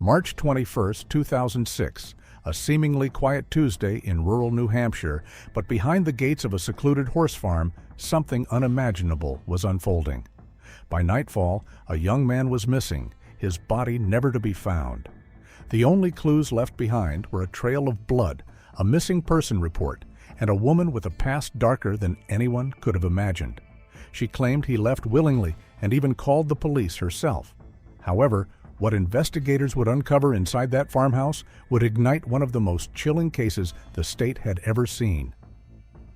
March 21, 2006, a seemingly quiet Tuesday in rural New Hampshire, but behind the gates of a secluded horse farm, something unimaginable was unfolding. By nightfall, a young man was missing, his body never to be found. The only clues left behind were a trail of blood, a missing person report, and a woman with a past darker than anyone could have imagined. She claimed he left willingly and even called the police herself. However, what investigators would uncover inside that farmhouse would ignite one of the most chilling cases the state had ever seen.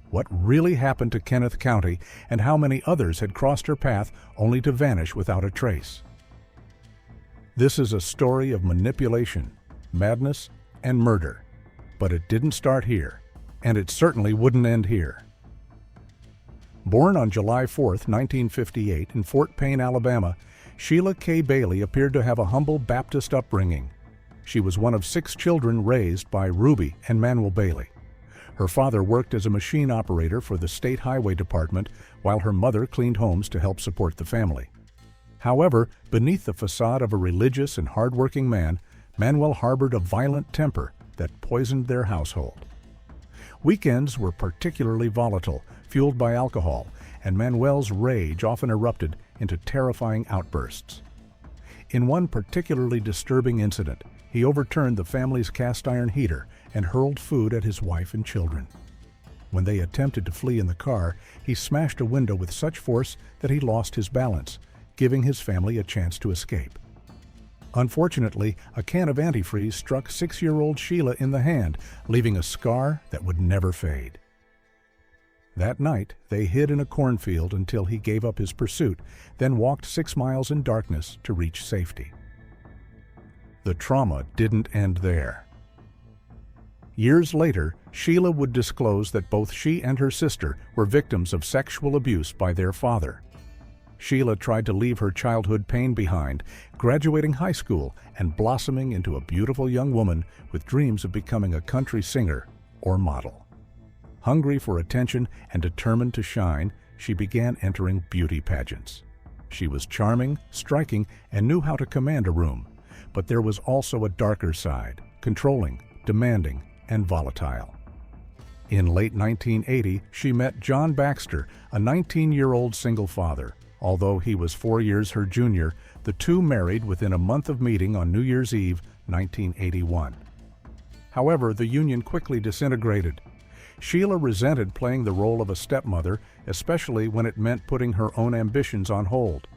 What really happened to Kenneth Countie, and how many others had crossed her path only to vanish without a trace? This is a story of manipulation, madness, and murder. But it didn't start here, and it certainly wouldn't end here. Born on July 4, 1958, in Fort Payne, Alabama, Sheila K. Bailey appeared to have a humble Baptist upbringing. She was one of 6 children raised by Ruby and Manuel Bailey. Her father worked as a machine operator for the State Highway Department, while her mother cleaned homes to help support the family. However, beneath the facade of a religious and hardworking man, Manuel harbored a violent temper that poisoned their household. Weekends were particularly volatile, fueled by alcohol, and Manuel's rage often erupted into terrifying outbursts. In one particularly disturbing incident, he overturned the family's cast-iron heater and hurled food at his wife and children. When they attempted to flee in the car, he smashed a window with such force that he lost his balance, giving his family a chance to escape. Unfortunately, a can of antifreeze struck 6-year-old Sheila in the hand, leaving a scar that would never fade. That night, they hid in a cornfield until he gave up his pursuit, then walked 6 miles in darkness to reach safety. The trauma didn't end there. Years later, Sheila would disclose that both she and her sister were victims of sexual abuse by their father. Sheila tried to leave her childhood pain behind, graduating high school and blossoming into a beautiful young woman with dreams of becoming a country singer or model. Hungry for attention and determined to shine, she began entering beauty pageants. She was charming, striking, and knew how to command a room. But there was also a darker side, controlling, demanding, and volatile. In late 1980, she met John Baxter, a 19-year-old single father. Although he was 4 years her junior, the two married within a month of meeting on New Year's Eve, 1981. However, the union quickly disintegrated. Sheila resented playing the role of a stepmother, especially when it meant putting her own ambitions on hold.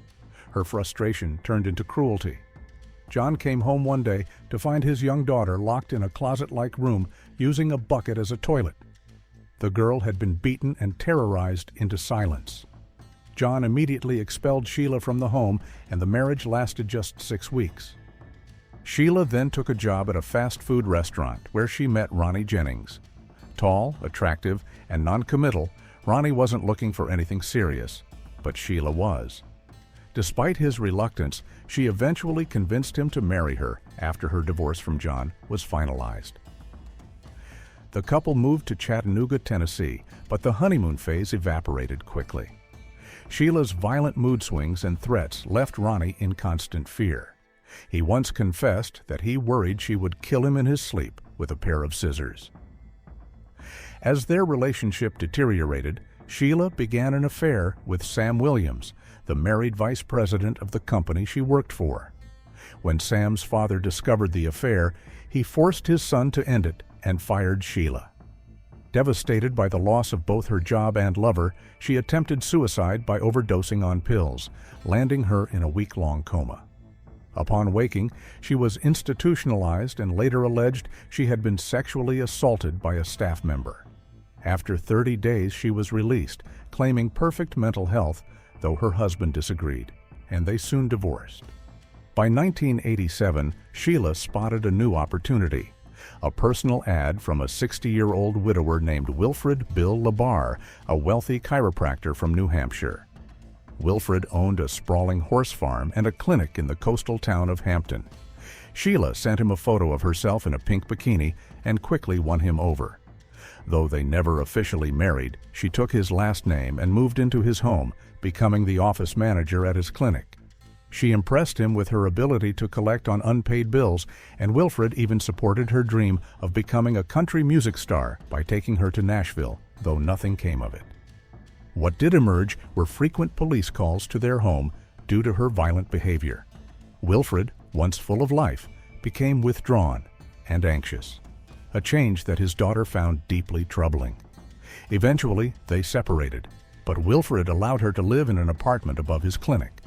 Her frustration turned into cruelty. John came home one day to find his young daughter locked in a closet-like room using a bucket as a toilet. The girl had been beaten and terrorized into silence. John immediately expelled Sheila from the home, and the marriage lasted just 6 weeks. Sheila then took a job at a fast food restaurant where she met Ronnie Jennings. Tall, attractive, and non-committal, Ronnie wasn't looking for anything serious, but Sheila was. Despite his reluctance, she eventually convinced him to marry her after her divorce from John was finalized. The couple moved to Chattanooga, Tennessee, but the honeymoon phase evaporated quickly. Sheila's violent mood swings and threats left Ronnie in constant fear. He once confessed that he worried she would kill him in his sleep with a pair of scissors. As their relationship deteriorated, Sheila began an affair with Sam Williams, the married vice president of the company she worked for. When Sam's father discovered the affair, he forced his son to end it and fired Sheila. Devastated by the loss of both her job and lover, she attempted suicide by overdosing on pills, landing her in a week-long coma. Upon waking, she was institutionalized and later alleged she had been sexually assaulted by a staff member. After 30 days, she was released, claiming perfect mental health, though her husband disagreed, and they soon divorced. By 1987, Sheila spotted a new opportunity. A personal ad from a 60-year-old widower named Wilfred Bill LaBarre, a wealthy chiropractor from New Hampshire. Wilfred owned a sprawling horse farm and a clinic in the coastal town of Hampton. Sheila sent him a photo of herself in a pink bikini and quickly won him over. Though they never officially married, she took his last name and moved into his home, becoming the office manager at his clinic. She impressed him with her ability to collect on unpaid bills, and Wilfred even supported her dream of becoming a country music star by taking her to Nashville, though nothing came of it. What did emerge were frequent police calls to their home due to her violent behavior. Wilfred, once full of life, became withdrawn and anxious, a change that his daughter found deeply troubling. Eventually, they separated, but Wilfred allowed her to live in an apartment above his clinic.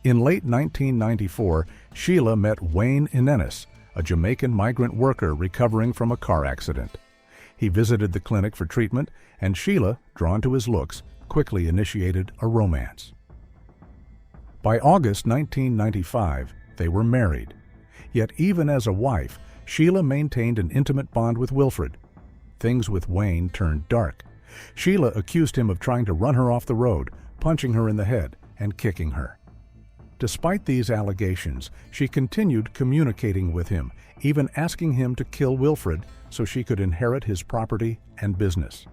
In late 1994, Sheila met Wayne Inenis, a Jamaican migrant worker recovering from a car accident. He visited the clinic for treatment, and Sheila, drawn to his looks, quickly initiated a romance. By August 1995, they were married. Yet even as a wife, Sheila maintained an intimate bond with Wilfred. Things with Wayne turned dark. Sheila accused him of trying to run her off the road, punching her in the head, and kicking her. Despite these allegations, she continued communicating with him, even asking him to kill Wilfred so she could inherit his property and business.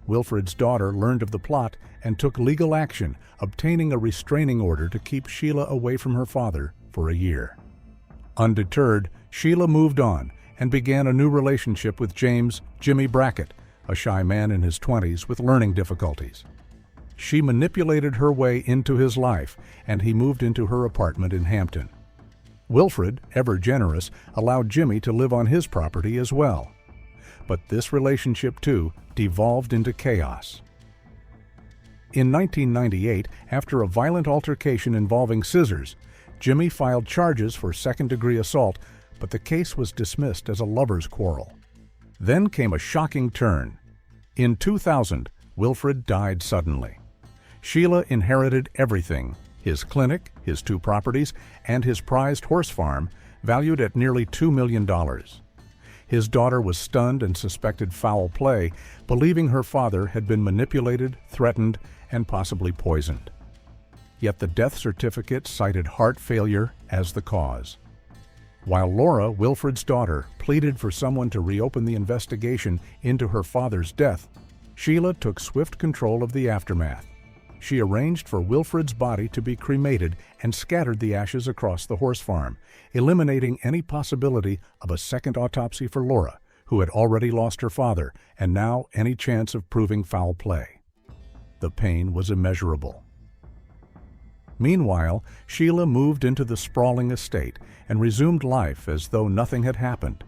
Wilfred's daughter learned of the plot and took legal action, obtaining a restraining order to keep Sheila away from her father for a year. Undeterred, Sheila moved on and began a new relationship with James "Jimmy" Brackett, a shy man in his 20s with learning difficulties. She manipulated her way into his life, and he moved into her apartment in Hampton. Wilfred, ever generous, allowed Jimmy to live on his property as well. But this relationship, too, devolved into chaos. In 1998, after a violent altercation involving scissors, Jimmy filed charges for second-degree assault, but the case was dismissed as a lover's quarrel. Then came a shocking turn. In 2000, Wilfred died suddenly. Sheila inherited everything: his clinic, his 2 properties, and his prized horse farm, valued at nearly $2 million. His daughter was stunned and suspected foul play, believing her father had been manipulated, threatened, and possibly poisoned. Yet the death certificate cited heart failure as the cause. While Laura, Wilfred's daughter, pleaded for someone to reopen the investigation into her father's death, Sheila took swift control of the aftermath. She arranged for Wilfred's body to be cremated and scattered the ashes across the horse farm, eliminating any possibility of a second autopsy for Laura, who had already lost her father, and now any chance of proving foul play. The pain was immeasurable. Meanwhile, Sheila moved into the sprawling estate and resumed life as though nothing had happened.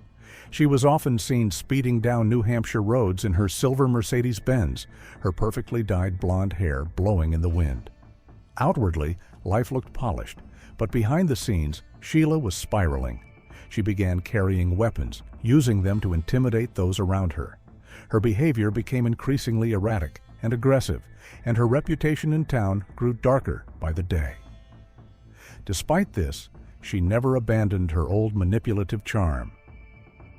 She was often seen speeding down New Hampshire roads in her silver Mercedes-Benz, her perfectly dyed blonde hair blowing in the wind. Outwardly, life looked polished, but behind the scenes, Sheila was spiraling. She began carrying weapons, using them to intimidate those around her. Her behavior became increasingly erratic and aggressive, and her reputation in town grew darker by the day. Despite this, she never abandoned her old manipulative charm.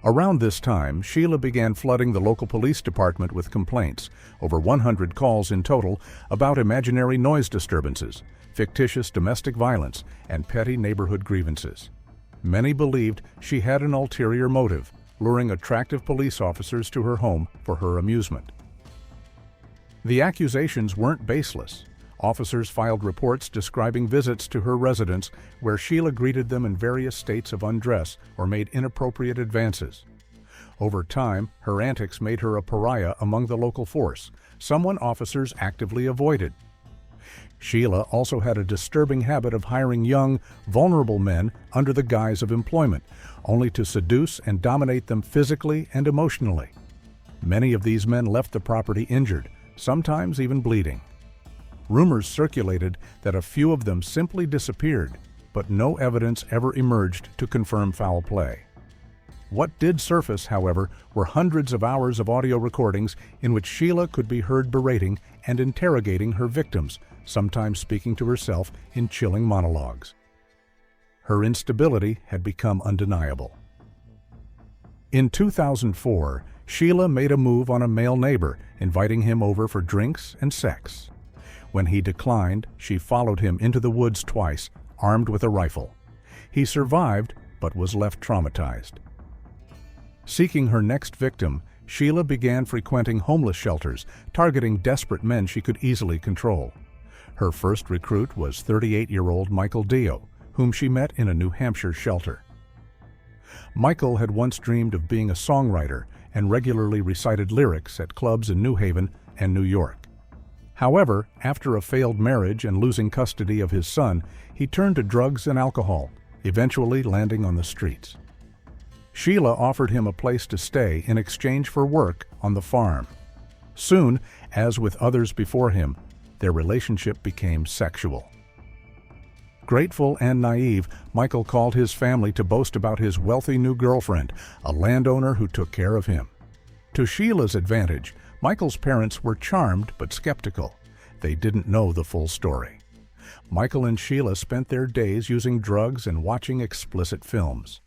Around this time, Sheila began flooding the local police department with complaints, over 100 calls in total, about imaginary noise disturbances, fictitious domestic violence, and petty neighborhood grievances. Many believed she had an ulterior motive, luring attractive police officers to her home for her amusement. The accusations weren't baseless. Officers filed reports describing visits to her residence where Sheila greeted them in various states of undress or made inappropriate advances. Over time, her antics made her a pariah among the local force, someone officers actively avoided. Sheila also had a disturbing habit of hiring young, vulnerable men under the guise of employment, only to seduce and dominate them physically and emotionally. Many of these men left the property injured, sometimes even bleeding. Rumors circulated that a few of them simply disappeared, but no evidence ever emerged to confirm foul play. What did surface, however, were hundreds of hours of audio recordings in which Sheila could be heard berating and interrogating her victims, sometimes speaking to herself in chilling monologues. Her instability had become undeniable. In 2004, Sheila made a move on a male neighbor, inviting him over for drinks and sex. When he declined, she followed him into the woods twice, armed with a rifle. He survived, but was left traumatized. Seeking her next victim, Sheila began frequenting homeless shelters, targeting desperate men she could easily control. Her first recruit was 38-year-old Michael Dio, whom she met in a New Hampshire shelter. Michael had once dreamed of being a songwriter and regularly recited lyrics at clubs in New Haven and New York. However, after a failed marriage and losing custody of his son, he turned to drugs and alcohol, eventually landing on the streets. Sheila offered him a place to stay in exchange for work on the farm. Soon, as with others before him, their relationship became sexual. Grateful and naive, Michael called his family to boast about his wealthy new girlfriend, a landowner who took care of him. To Sheila's advantage, Michael's parents were charmed but skeptical. They didn't know the full story. Michael and Sheila spent their days using drugs and watching explicit films.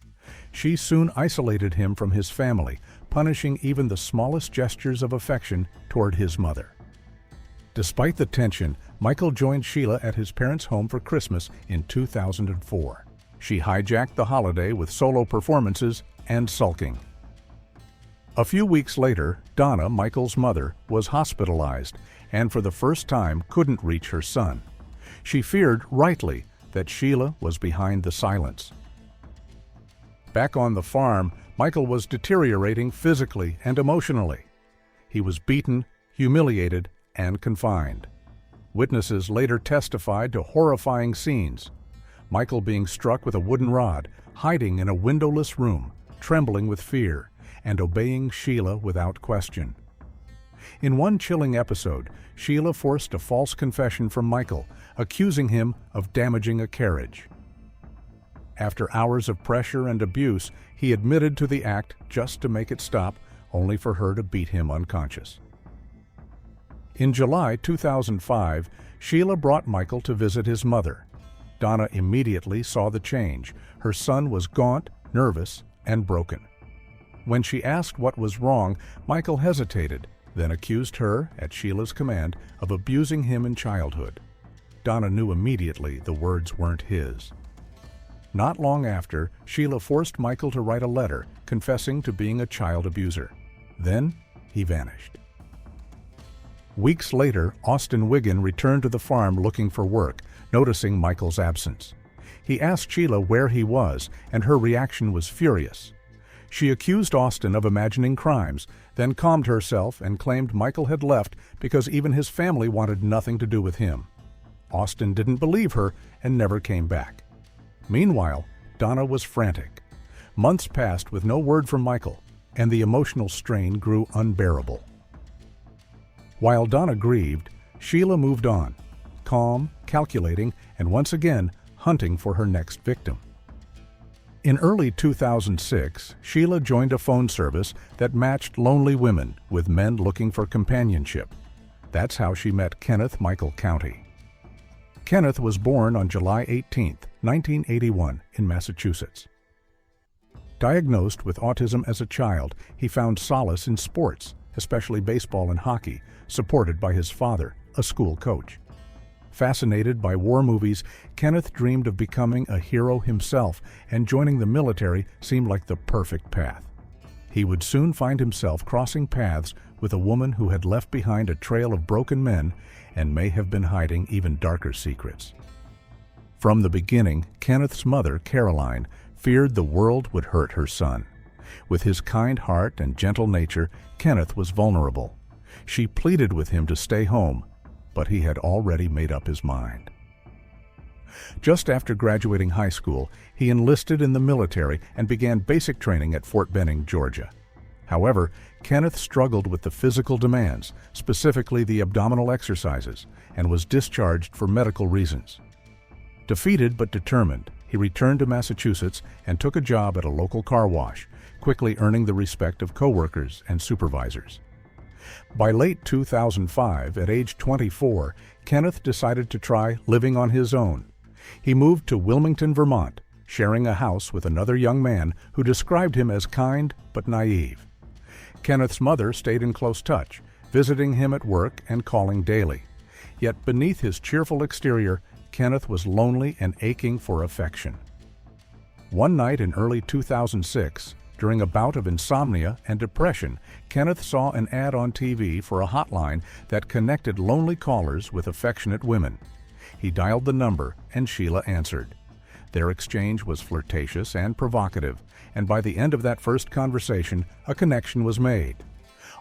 She soon isolated him from his family, punishing even the smallest gestures of affection toward his mother. Despite the tension, Michael joined Sheila at his parents' home for Christmas in 2004. She hijacked the holiday with solo performances and sulking. A few weeks later, Donna, Michael's mother, was hospitalized and for the first time couldn't reach her son. She feared, rightly, that Sheila was behind the silence. Back on the farm, Michael was deteriorating physically and emotionally. He was beaten, humiliated, and confined. Witnesses later testified to horrifying scenes. Michael being struck with a wooden rod, hiding in a windowless room, trembling with fear, and obeying Sheila without question. In one chilling episode, Sheila forced a false confession from Michael, accusing him of damaging a carriage. After hours of pressure and abuse, he admitted to the act just to make it stop, only for her to beat him unconscious. In July 2005, Sheila brought Michael to visit his mother. Donna immediately saw the change. Her son was gaunt, nervous, and broken. When she asked what was wrong, Michael hesitated, then accused her, at Sheila's command, of abusing him in childhood. Donna knew immediately the words weren't his. Not long after, Sheila forced Michael to write a letter confessing to being a child abuser. Then, he vanished. Weeks later, Austin Wiggin returned to the farm looking for work, noticing Michael's absence. He asked Sheila where he was, and her reaction was furious. She accused Austin of imagining crimes, then calmed herself and claimed Michael had left because even his family wanted nothing to do with him. Austin didn't believe her and never came back. Meanwhile, Donna was frantic. Months passed with no word from Michael, and the emotional strain grew unbearable. While Donna grieved, Sheila moved on, calm, calculating, and once again hunting for her next victim. In early 2006, Sheila joined a phone service that matched lonely women with men looking for companionship. That's how she met Kenneth Michael Countie. Kenneth was born on July 18, 1981, in Massachusetts. Diagnosed with autism as a child, he found solace in sports, especially baseball and hockey, supported by his father, a school coach. Fascinated by war movies, Kenneth dreamed of becoming a hero himself, and joining the military seemed like the perfect path. He would soon find himself crossing paths with a woman who had left behind a trail of broken men and may have been hiding even darker secrets. From the beginning, Kenneth's mother, Caroline, feared the world would hurt her son. With his kind heart and gentle nature, Kenneth was vulnerable. She pleaded with him to stay home, but he had already made up his mind. Just after graduating high school, he enlisted in the military and began basic training at Fort Benning, Georgia. However, Kenneth struggled with the physical demands, specifically the abdominal exercises, and was discharged for medical reasons. Defeated but determined, he returned to Massachusetts and took a job at a local car wash, quickly earning the respect of coworkers and supervisors. By late 2005, at age 24, Kenneth decided to try living on his own. He moved to Wilmington, Vermont, sharing a house with another young man who described him as kind but naive. Kenneth's mother stayed in close touch, visiting him at work and calling daily. Yet beneath his cheerful exterior, Kenneth was lonely and aching for affection. One night in early 2006, during a bout of insomnia and depression, Kenneth saw an ad on TV for a hotline that connected lonely callers with affectionate women. He dialed the number, and Sheila answered. Their exchange was flirtatious and provocative, and by the end of that first conversation, a connection was made.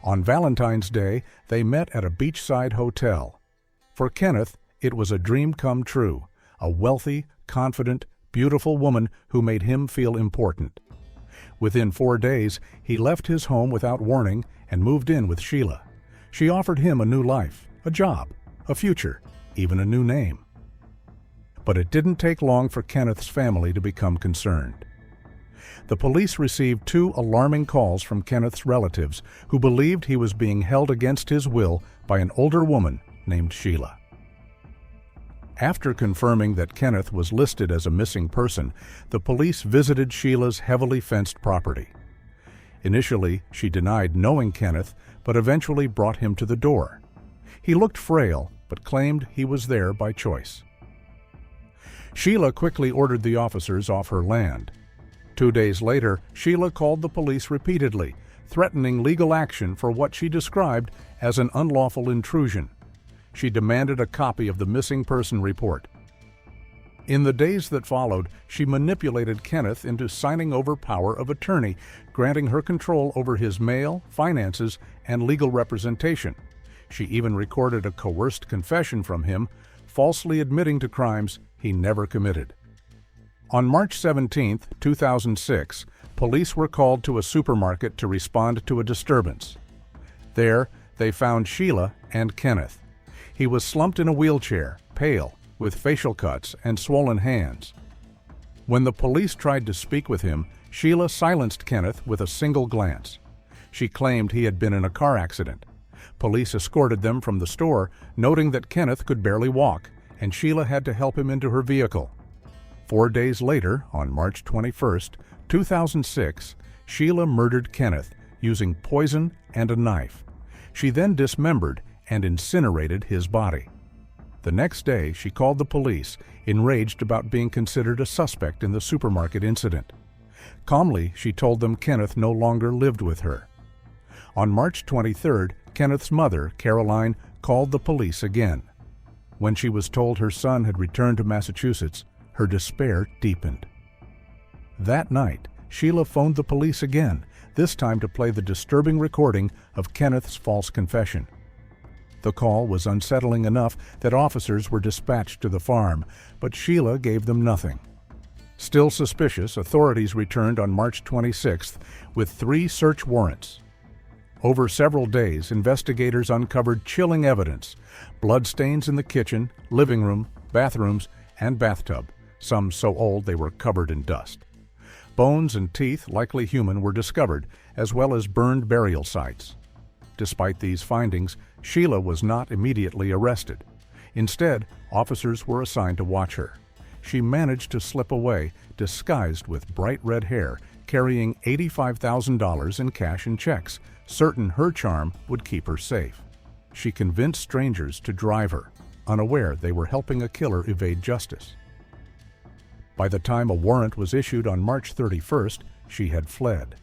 On Valentine's Day, they met at a beachside hotel. For Kenneth, it was a dream come true, a wealthy, confident, beautiful woman who made him feel important. Within 4 days, he left his home without warning and moved in with Sheila. She offered him a new life, a job, a future, even a new name. But it didn't take long for Kenneth's family to become concerned. The police received 2 alarming calls from Kenneth's relatives who believed he was being held against his will by an older woman named Sheila. After confirming that Kenneth was listed as a missing person, the police visited Sheila's heavily fenced property. Initially, she denied knowing Kenneth, but eventually brought him to the door. He looked frail, but claimed he was there by choice. Sheila quickly ordered the officers off her land. 2 days later, Sheila called the police repeatedly, threatening legal action for what she described as an unlawful intrusion. She demanded a copy of the missing person report. In the days that followed, she manipulated Kenneth into signing over power of attorney, granting her control over his mail, finances, and legal representation. She even recorded a coerced confession from him, falsely admitting to crimes he never committed. On March 17, 2006, police were called to a supermarket to respond to a disturbance. There, they found Sheila and Kenneth. He was slumped in a wheelchair, pale, with facial cuts and swollen hands. When the police tried to speak with him, Sheila silenced Kenneth with a single glance. She claimed he had been in a car accident. Police escorted them from the store, noting that Kenneth could barely walk, and Sheila had to help him into her vehicle. 4 days later, on March 21, 2006, Sheila murdered Kenneth using poison and a knife. She then dismembered and incinerated his body. The next day, she called the police, enraged about being considered a suspect in the supermarket incident. Calmly, she told them Kenneth no longer lived with her. On March 23, Kenneth's mother, Caroline, called the police again. When she was told her son had returned to Massachusetts, her despair deepened. That night, Sheila phoned the police again, this time to play the disturbing recording of Kenneth's false confession. The call was unsettling enough that officers were dispatched to the farm, but Sheila gave them nothing. Still suspicious, authorities returned on March 26th with 3 search warrants. Over several days, investigators uncovered chilling evidence: bloodstains in the kitchen, living room, bathrooms, and bathtub, some so old they were covered in dust. Bones and teeth, likely human, were discovered, as well as burned burial sites. Despite these findings, Sheila was not immediately arrested. Instead, officers were assigned to watch her. She managed to slip away, disguised with bright red hair, carrying $85,000 in cash and checks, certain her charm would keep her safe. She convinced strangers to drive her, unaware they were helping a killer evade justice. By the time a warrant was issued on March 31st, she had fled.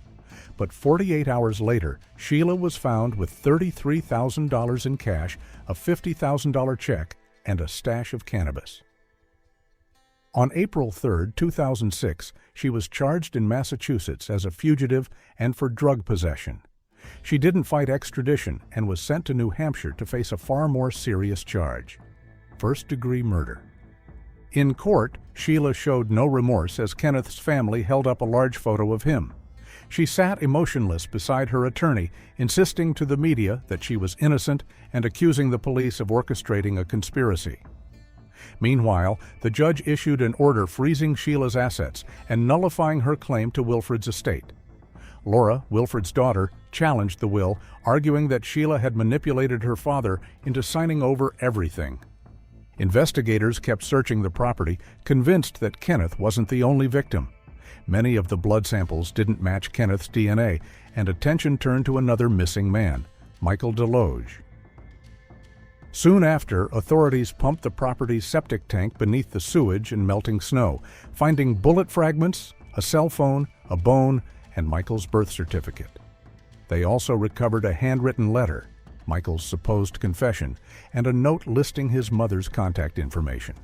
But 48 hours later, Sheila was found with $33,000 in cash, a $50,000 check, and a stash of cannabis. On April 3, 2006, she was charged in Massachusetts as a fugitive and for drug possession. She didn't fight extradition and was sent to New Hampshire to face a far more serious charge: first-degree murder. In court, Sheila showed no remorse as Kenneth's family held up a large photo of him. She sat emotionless beside her attorney, insisting to the media that she was innocent and accusing the police of orchestrating a conspiracy. Meanwhile, the judge issued an order freezing Sheila's assets and nullifying her claim to Wilfred's estate. Laura, Wilfred's daughter, challenged the will, arguing that Sheila had manipulated her father into signing over everything. Investigators kept searching the property, convinced that Kenneth wasn't the only victim. Many of the blood samples didn't match Kenneth's DNA, and attention turned to another missing man, Michael Deloge. Soon after, authorities pumped the property's septic tank beneath the sewage and melting snow, finding bullet fragments, a cell phone, a bone, and Michael's birth certificate. They also recovered a handwritten letter, Michael's supposed confession, and a note listing his mother's contact information.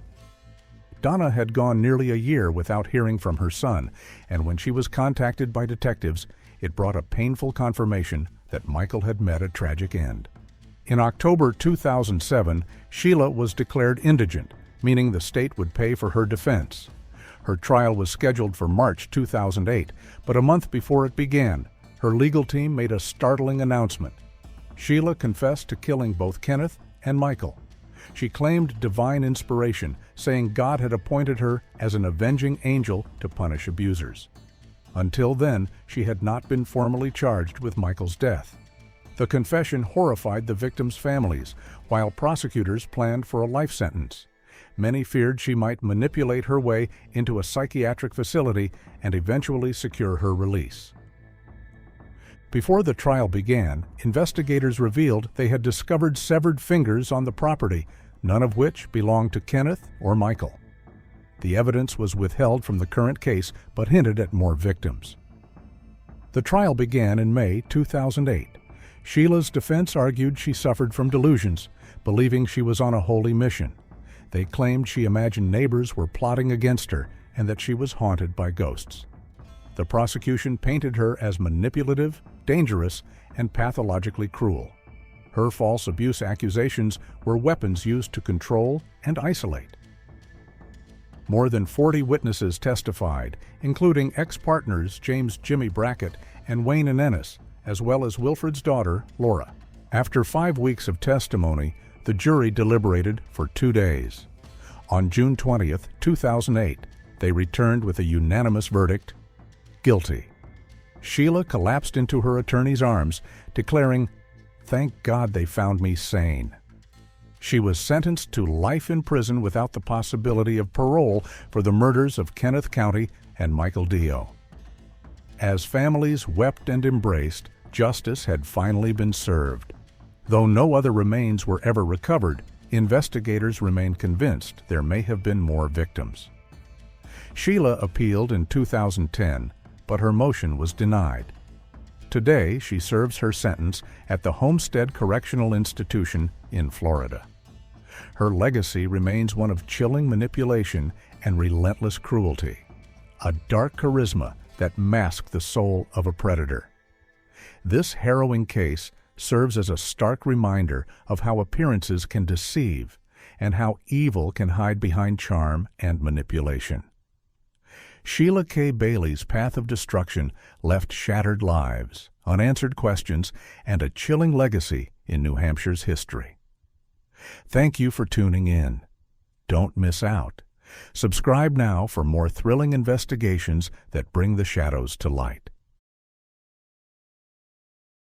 Donna had gone nearly a year without hearing from her son, and when she was contacted by detectives, it brought a painful confirmation that Michael had met a tragic end. In October 2007, Sheila was declared indigent, meaning the state would pay for her defense. Her trial was scheduled for March 2008, but a month before it began, her legal team made a startling announcement. Sheila confessed to killing both Kenneth and Michael. She claimed divine inspiration, saying God had appointed her as an avenging angel to punish abusers. Until then, she had not been formally charged with Michael's death. The confession horrified the victims' families, while prosecutors planned for a life sentence. Many feared she might manipulate her way into a psychiatric facility and eventually secure her release. Before the trial began, investigators revealed they had discovered severed fingers on the property, none of which belonged to Kenneth or Michael. The evidence was withheld from the current case but hinted at more victims. The trial began in May 2008. Sheila's defense argued she suffered from delusions, believing she was on a holy mission. They claimed she imagined neighbors were plotting against her and that she was haunted by ghosts. The prosecution painted her as manipulative, dangerous, and pathologically cruel. Her false abuse accusations were weapons used to control and isolate. More than 40 witnesses testified, including ex-partners James "Jimmy" Brackett and Wayne and Ennis, as well as Wilfred's daughter, Laura. After 5 weeks of testimony, the jury deliberated for 2 days. On June 20, 2008, they returned with a unanimous verdict: guilty. Sheila collapsed into her attorney's arms, declaring, "Thank God they found me sane." She was sentenced to life in prison without the possibility of parole for the murders of Kenneth Countie and Michael Dio. As families wept and embraced, justice had finally been served. Though no other remains were ever recovered, investigators remain convinced there may have been more victims. Sheila appealed in 2010, but her motion was denied. Today, she serves her sentence at the Homestead Correctional Institution in Florida. Her legacy remains one of chilling manipulation and relentless cruelty, a dark charisma that masked the soul of a predator. This harrowing case serves as a stark reminder of how appearances can deceive and how evil can hide behind charm and manipulation. Sheila K. Bailey's path of destruction left shattered lives, unanswered questions, and a chilling legacy in New Hampshire's history. Thank you for tuning in. Don't miss out. Subscribe now for more thrilling investigations that bring the shadows to light.